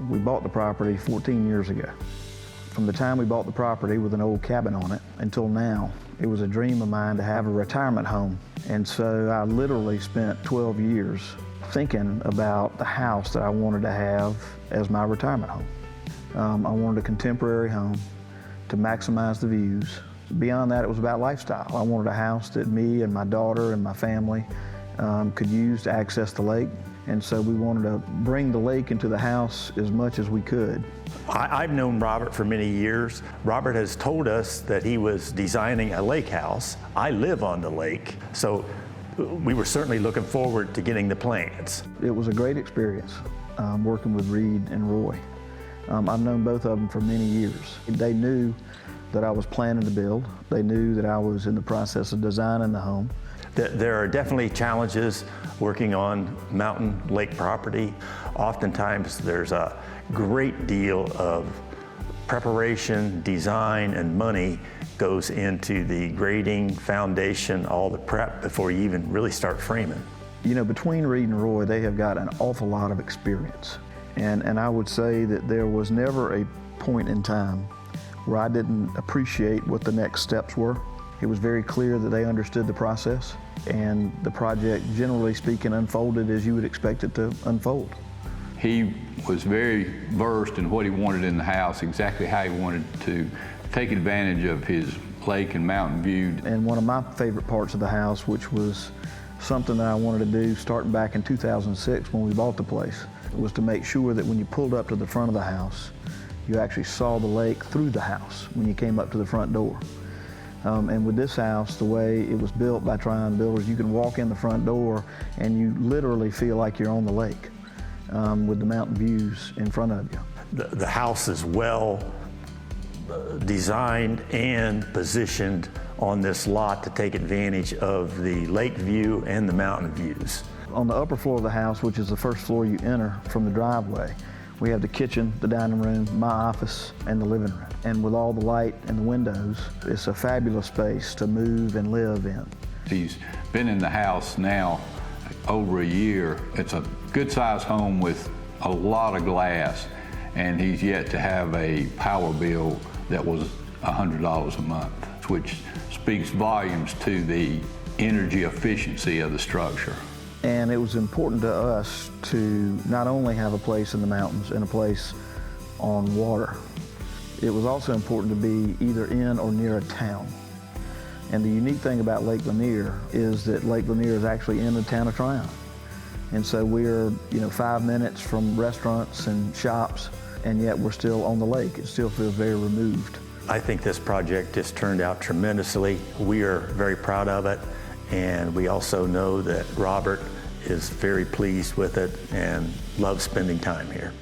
We bought the property 14 years ago. From the time we bought the property with an old cabin on it until now, it was a dream of mine to have a retirement home. And so I literally spent 12 years thinking about the house that I wanted to have as my retirement home. I wanted a contemporary home to maximize the views. Beyond that, it was about lifestyle. I wanted a house that me and my daughter and my family could use to access the lake. And so we wanted to bring the lake into the house as much as we could. I've known Robert for many years. Robert has told us that he was designing a lake house. I live on the lake, so we were certainly looking forward to getting the plans. It was a great experience working with Reed and Roy. I've known both of them for many years. They knew that I was planning to build. They knew that I was in the process of designing the home. There are definitely challenges working on mountain lake property. Oftentimes there's a great deal of preparation, design, and money goes into the grading, foundation, all the prep before you even really start framing. You know, between Reed and Roy, they have got an awful lot of experience. And I would say that there was never a point in time where I didn't appreciate what the next steps were. It was very clear that they understood the process, and the project, generally speaking, unfolded as you would expect it to unfold. He was very versed in what he wanted in the house, exactly how he wanted to take advantage of his lake and mountain view. And one of my favorite parts of the house, which was something that I wanted to do starting back in 2006 when we bought the place, was to make sure that when you pulled up to the front of the house, you actually saw the lake through the house when you came up to the front door. And with this house, the way it was built by Tryon Builders, you can walk in the front door and you literally feel like you're on the lake with the mountain views in front of you. The house is well designed and positioned on this lot to take advantage of the lake view and the mountain views. On the upper floor of the house, which is the first floor you enter from the driveway, we have the kitchen, the dining room, my office, and the living room. And with all the light and the windows, it's a fabulous space to move and live in. He's been in the house now over a year. It's a good-sized home with a lot of glass, and he's yet to have a power bill that was $100 a month, which speaks volumes to the energy efficiency of the structure. And it was important to us to not only have a place in the mountains and a place on water, it was also important to be either in or near a town. And the unique thing about Lake Lanier is that Lake Lanier is actually in the town of Tryon. And so we're 5 minutes from restaurants and shops, and yet we're still on the lake. It still feels very removed. I think this project has turned out tremendously. We are very proud of it, and we also know that Robert is very pleased with it and loves spending time here.